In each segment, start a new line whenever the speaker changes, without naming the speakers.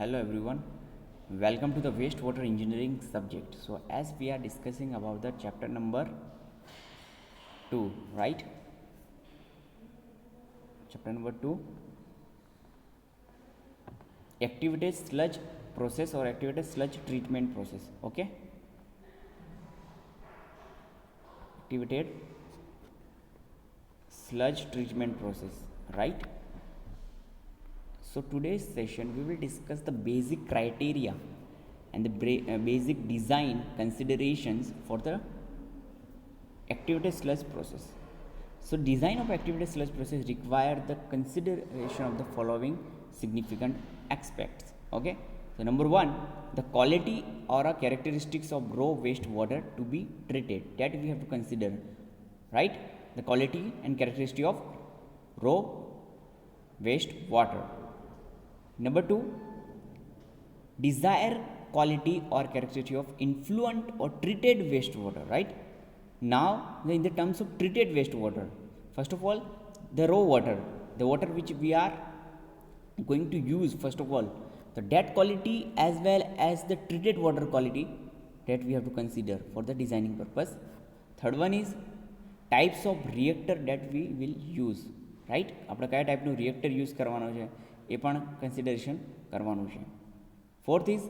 hello everyone. Welcome to the wastewater engineering subject. So as we are discussing about the chapter number 2, right? Chapter number 2, activated sludge process or activated sludge treatment process. Okay? Activated sludge treatment process, right? So today's session we will discuss the basic criteria and the basic design considerations for the activated sludge process. So design of activated sludge process require the consideration of the following significant aspects. Okay. So number one, the quality or a characteristics of raw wastewater to be treated, that we have to consider, right? The quality and characteristic of raw wastewater. Number two, desired quality or characteristic of influent or treated wastewater, right? Now in the terms of treated wastewater, first of all, the raw water, the water which we are going to use, first of all, the that quality as well as the treated water quality, that we have to consider for the designing purpose. Third one is types of reactor that we will use, right? આપણે કયા ટાઈપનું reactor use કરવાનો છે એ પણ consideration કરવાનું છે. Fourth is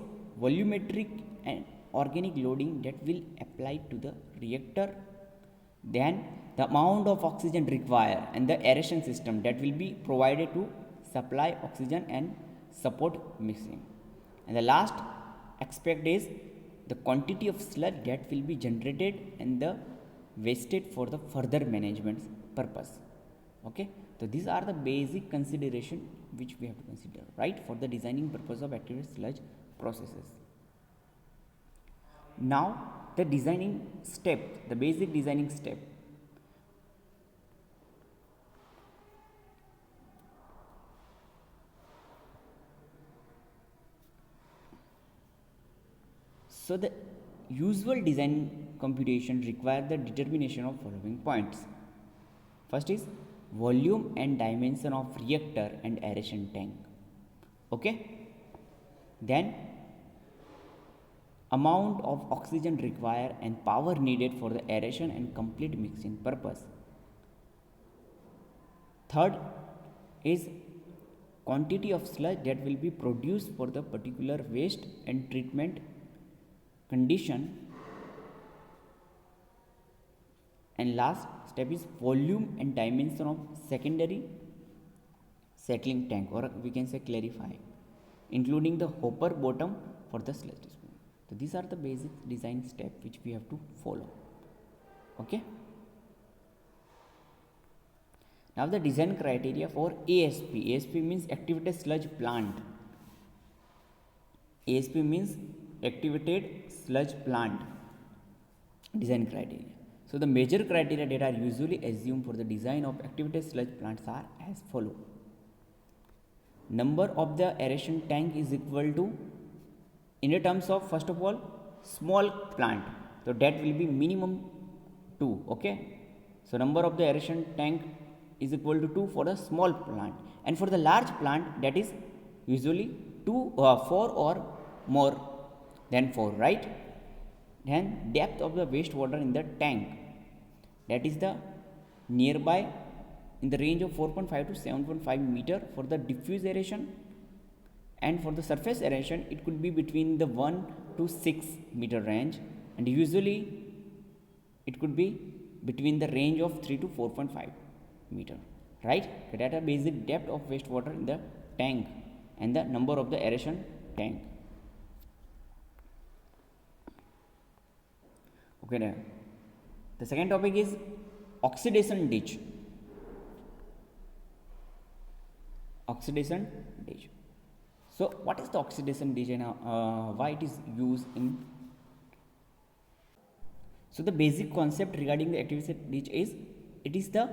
volumetric and organic loading that will apply to the reactor. Then the amount of oxygen required and the aeration system that will be provided to supply oxygen and support mixing. And the last aspect is the quantity of sludge that will be generated and the wasted for the further management purpose. Okay, so these are the basic consideration which we have to consider, right, for the designing purpose of activated sludge processes. Now the designing step, the basic designing step. So the usual design computation require the determination of following points. First is volume and dimension of reactor and aeration tank. Okay, then amount of oxygen required and power needed for the aeration and complete mixing purpose. Third is quantity of sludge that will be produced for the particular waste and treatment condition. And last step is volume and dimension of secondary settling tank, or we can say clarify, including the hopper bottom for the sludge disposal. So these are the basic design steps which we have to follow. Okay. Now the design criteria for ASP. ASP means activated sludge plant. ASP means activated sludge plant design criteria. So the major criteria that are usually assumed for the design of activated sludge plants are as follow. Number of the aeration tank is equal to, in the terms of, first of all, small plant, so that will be minimum 2. Okay, so number of the aeration tank is equal to 2 for the small plant, and for the large plant that is usually 4 or more than 4, right? Then depth of the wastewater in the tank, that is the nearby in the range of 4.5 to 7.5 meter for the diffuse aeration, and for the surface aeration it could be between the 1 to 6 meter range, and usually it could be between the range of 3 to 4.5 meter, right? So that are basic depth of wastewater in the tank and the number of the aeration tank. Okay, now the second topic is oxidation ditch. Oxidation ditch. So what is the oxidation ditch and why it is used in? So the basic concept regarding the activated ditch is, it is the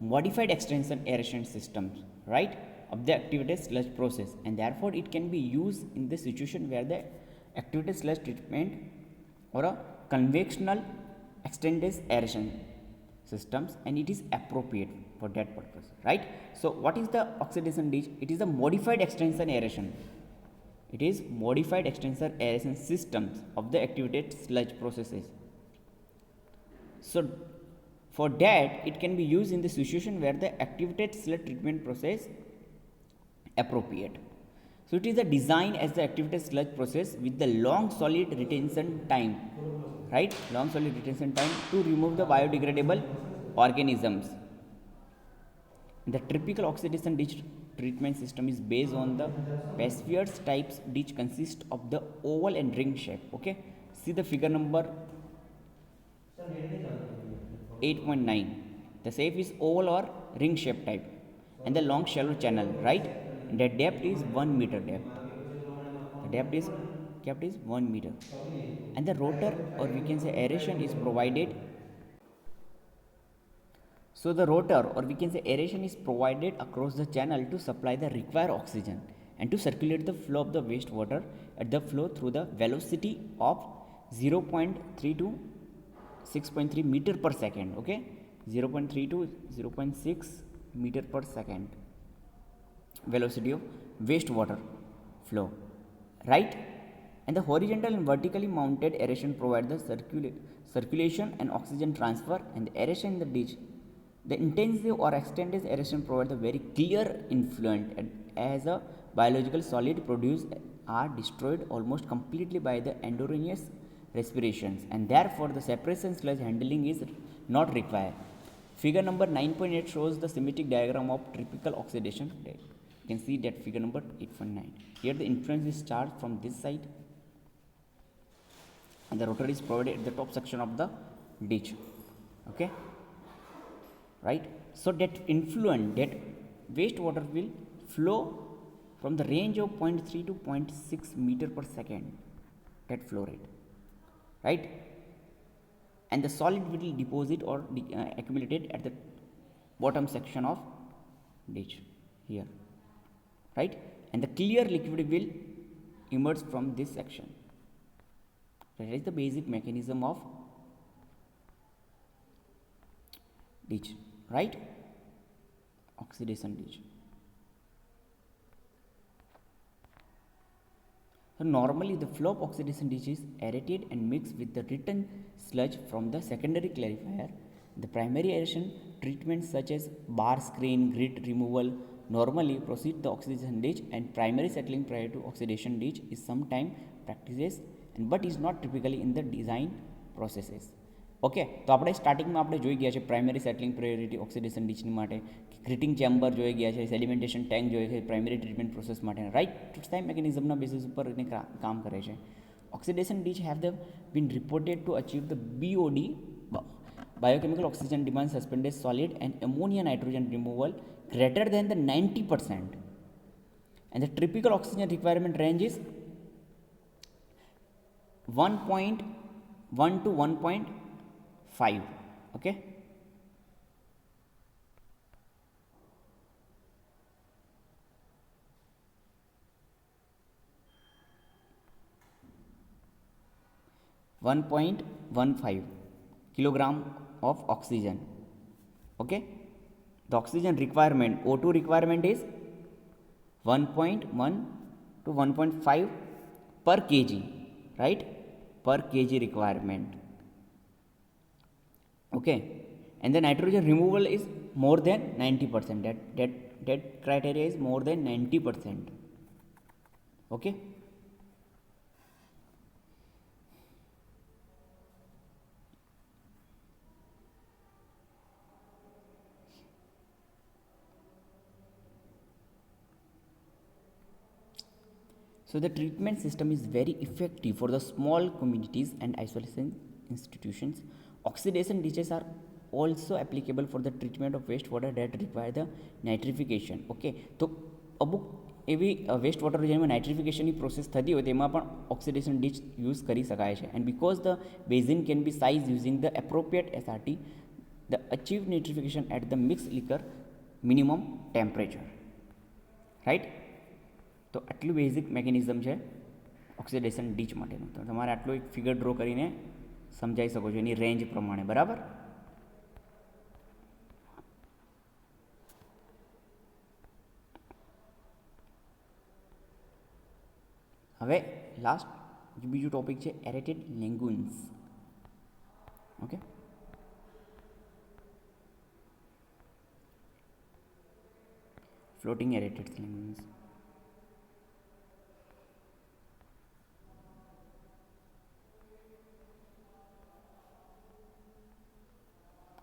modified extension aeration systems, right, of the activated sludge process, and therefore it can be used in the situation where the activated sludge treatment or a conventional extended aeration systems, and it is appropriate for that purpose, right? So what is the oxidation ditch? It is a modified extension aeration. It is modified extensor aeration systems of the activated sludge processes. So for that, it can be used in the situation where the activated sludge treatment process appropriate. So it is a design as the activated sludge process with the long solid retention time, right? Long solid retention time to remove the biodegradable organisms. The typical oxidation ditch treatment system is based on the Pasvier's types ditch consist of the oval and ring shape. Okay, see the figure number 8.9. The shape is oval or ring shape type and the long shallow channel, right? And the depth is 1 meter depth. The depth is kept is 1 meter. And the rotor, or we can say aeration, is provided. So the rotor, or we can say aeration, is provided across the channel to supply the required oxygen and to circulate the flow of the wastewater at the flow through the velocity of 0.3 to 6.3 meter per second. Okay, 0.3 to 0.6 meter per second velocity of wastewater flow, right? And the horizontal and vertically mounted aeration provide the circulation and oxygen transfer, and the aeration in the ditch. The intensive or extended aeration provides a very clear influence as a biological solid produced are destroyed almost completely by the endogenous respirations, and therefore the separation sludge handling is not required. Figure number 9.8 shows the schematic diagram of typical oxidation. You can see that figure number 8.9. Here the influence is charged from this side and the rotor is provided at the top section of the ditch. Okay, right? So that influence, that wastewater will flow from the range of 0.3 to 0.6 meter per second, that flow rate, right? And the solid will deposit or accumulated at the bottom section of ditch here, right? And the clear liquid will emerge from this section. That is the basic mechanism of ditch, right? Oxidation ditch. So normally the flow of oxidation ditch is aerated and mixed with the return sludge from the secondary clarifier. The primary aeration treatments such as bar screen, grit removal normally proceed the oxidation ditch, and primary settling prior to oxidation ditch is sometimes practices and but is not typically in the design processes. Okay, તો આપણે સ્ટાર્ટિંગમાં આપણે જોઈ ગયા છે primary સેટલિંગ priority oxidation ડીચની માટે, greeting chamber જોઈ ગયા છે, સેડિમેન્ટેશન ટેન્ક જોઈએ છે પ્રાઇમરી ટ્રીટમેન્ટ પ્રોસેસ માટે, રાઇટ? ટાઈમ મેકેનિઝમના બેસિસ ઉપર એને કામ કરે છે. Oxidation ditch have the been reported to achieve the BOD, biochemical oxygen demand suspended solid and ammonia nitrogen removal greater than the 90%, and the typical oxygen requirement range is 1.1 to 1.5. Okay, one point 1.5 kilogram of oxygen. Okay, the oxygen requirement, O2 requirement is 1.1 to 1.5 per kg, right? Per kg requirement. Okay, and the nitrogen removal is more than 90%. That criteria is more than 90%. Okay, so the treatment system is very effective for the small communities and isolation institutions. Oxidation ditches are also applicable for the treatment of wastewater that require the nitrification. Okay, તો અમુક એવી waste water જેમાં નાઇટ્રિફિકેશનની process થતી હોય તેમાં પણ oxidation ditch use કરી શકાય છે. And because the basin can be size using the appropriate SRT, the achieve nitrification at the mix liquor minimum temperature, right? તો આટલું બેઝિક મેકેનિઝમ છે ઓક્સિડેશન ડીચ માટેનું. તો તમારે આટલું એક ફિગર ડ્રો કરીને સમજાવી શકો છો એની રેન્જ પ્રમાણે, બરાબર? હવે લાસ્ટ બીજું ટોપિક છે aerated lagoons. Okay, floating aerated lagoons.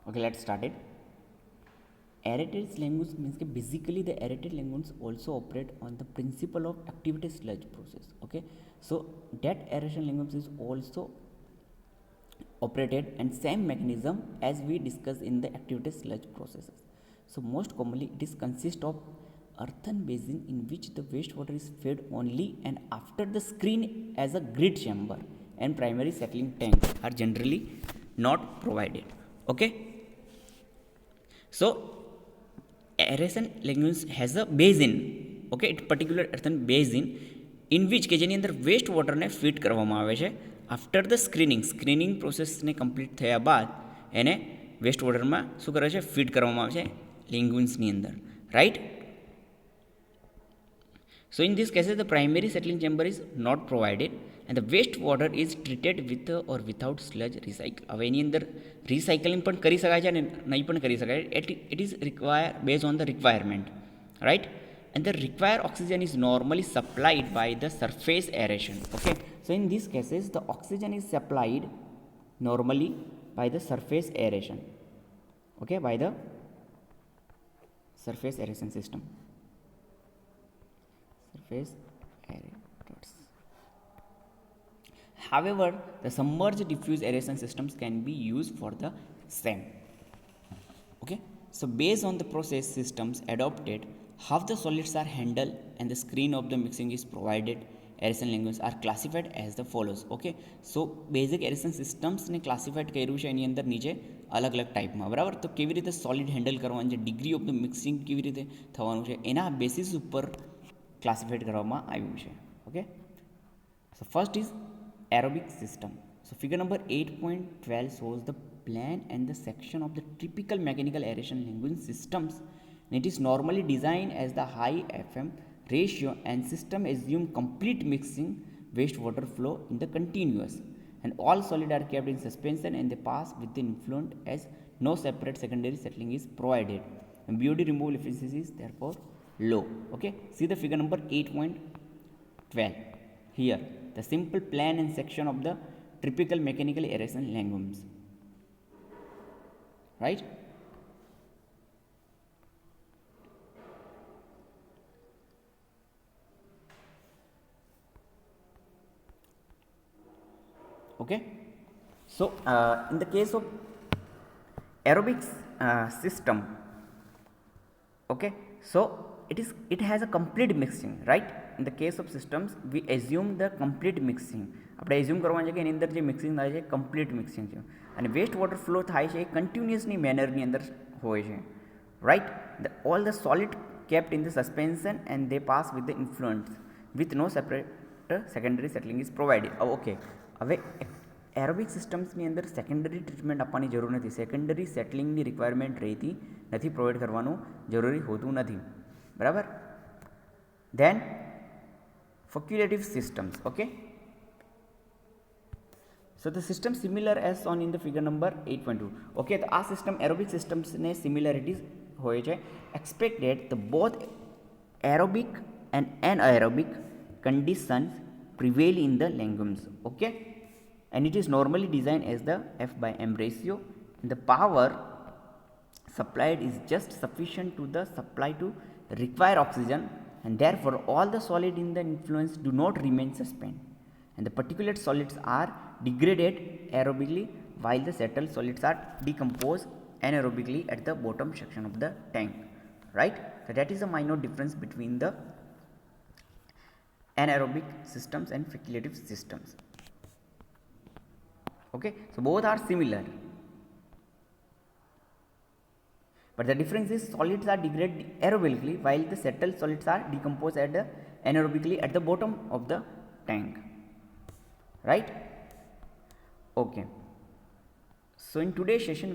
Okay, let's start it. Aerated lagoons means that basically the aerated lagoons also operate on the principle of activated sludge process. Okay, so that aeration lagoons is also operated and same mechanism as we discussed in the activated sludge processes. So most commonly it is consist of earthen basin in which the wastewater is fed only and after the screen as a grid chamber and primary settling tank are generally not provided. Okay, so aeration lagoons has a basin. Okay, it particular earthen basin in which કે જેની અંદર waste વોટરને fit કરવામાં આવે છે after the screening પ્રોસેસને complete થયા બાદ એને વેસ્ટ વોટરમાં શું કરે છે, ફીટ કરવામાં આવે છે લેગુન્સની અંદર, right. So in this case the primary settling chamber is not provided and the waste water is treated with or without sludge recycle. હવે એની અંદર રિસાયકલિંગ પણ કરી શકાય છે અને નહીં પણ કરી શકાય. It is require based on the requirement, right? And the required oxygen is normally supplied by the surface aeration. Okay, so in these cases the oxygen is supplied normally by the surface aeration. Okay, by the surface aeration system. Surface aerators. However, the submerged diffuse aeration systems can be used for the same. Okay, so based on the process systems adopted, how the solids are handled and the screen of the mixing is provided, aeration lagoons are classified as the follows. Okay, so basic aeration systems ને classified કર્યું છે એની અંદર નીચે અલગ અલગ ટાઈપમાં, બરાબર. તો કેવી રીતે સોલિડ હેન્ડલ કરવાનું છે, ડિગ્રી ઓફ ધ મિક્સિંગ કેવી રીતે થવાનું છે, એના બેસિસ ઉપર ક્લાસિફાઈડ કરવામાં આવ્યું છે. Okay, so first is aerobic system. So figure number 8.12 shows the plan and the section of the typical mechanical aeration lagoon systems. And it is normally designed as the high FM ratio and system assume complete mixing wastewater flow in the continuous and all solid are kept in suspension and they pass with the influent as no separate secondary settling is provided and BOD removal efficiency is therefore low. Okay, see the figure number 8.12 here, the simple plan and section of the typical mechanical aeration lagoons, right? Okay, so in the case of aerobic system, okay, so it has a complete mixing, right? In the case of systems we assume the complete mixing. આપણે assume કરવાનું છે કે એની અંદર જે mixing થાય છે complete mixing છે અને વેસ્ટ વોટર ફ્લો થાય છે એ કન્ટિન્યુઅસની મેનરની અંદર હોય છે, right. All the solid kept in the suspension and they pass with the influence with no separate secondary settling is provided. Okay, હવે એરોબિક સિસ્ટમ્સની અંદર સેકન્ડરી ટ્રીટમેન્ટ આપવાની જરૂર નથી, સેકન્ડરી સેટલિંગની રિક્વાયરમેન્ટ રહેતી નથી, પ્રોવાઈડ કરવાનું જરૂરી હોતું નથી, બરાબર. Then facultative systems. Okay, so the system similar as on in the figure number 8.2. okay, તો આ સિસ્ટમ એરોબિક સિસ્ટમ્સને સિમિલારિટીઝ હોય છે. Expected the both aerobic and anaerobic conditions prevail in the lagoons. Okay, and it is normally designed as the F/m ratio and the power supplied is just sufficient to the supply to require oxygen and therefore all the solid in the influence do not remain suspended and the particulate solids are degraded aerobically while the settled solids are decomposed anaerobically at the bottom section of the tank, right? So that is a minor difference between the anaerobic systems and facultative systems. Okay, so both are similar, but the difference is solids are degraded aerobically while the settled solids are decomposed at the anaerobically at the bottom of the tank, right? Okay, so in today's session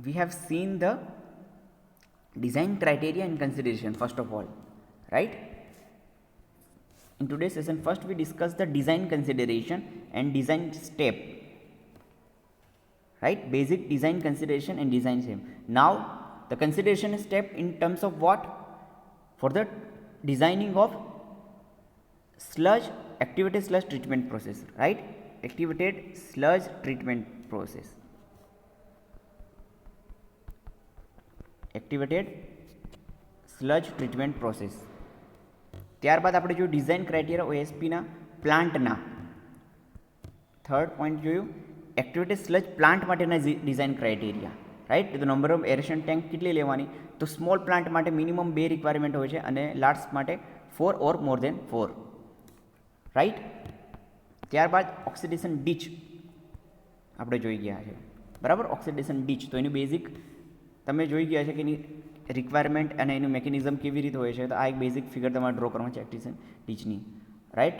we have seen the design criteria and consideration first of all, right? In today's session, first we discuss the design consideration and design step, right? Basic design consideration and design step. Now the consideration step in terms of what? For the designing of activated sludge treatment process, right? Activated sludge treatment process. Activated sludge treatment process. ત્યારબાદ આપણે જોયું design criteria ઓએસપીના પ્લાન્ટના. Third point જોયું activated sludge plant માટેના design criteria, right? તો number of aeration tank કેટલી લેવાની? તો સ્મોલ પ્લાન્ટ માટે મિનિમમ 2 રિક્વાયરમેન્ટ હોય છે અને લાર્જ માટે 4 ઓર મોર દેન 4, રાઈટ? ત્યારબાદ ઓક્સિડેશન ડીચ આપણે જોઈ ગયા છે, બરાબર? ઓક્સિડેશન ડીચ તો એની બેઝિક તમે જોઈ ગયા છે કે એની રિક્વાયરમેન્ટ અને એનું મેકેનિઝમ કેવી રીતે હોય છે. તો આ એક બેઝિક ફિગર તમારે ડ્રો કરવાનું છે એક્ટિવેશન ડીચની, રાઈટ?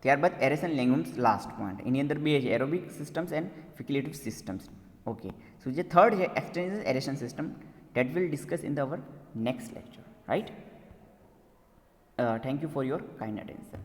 ત્યારબાદ એરેશન લેગુમ્સ લાસ્ટ પોઈન્ટ. એની અંદર 2 છે, aerobic systems and facultative systems. Okay, so જે થર્ડ છે extensive aeration system, that will discuss in our next lecture, right? Thank you for your kind attention.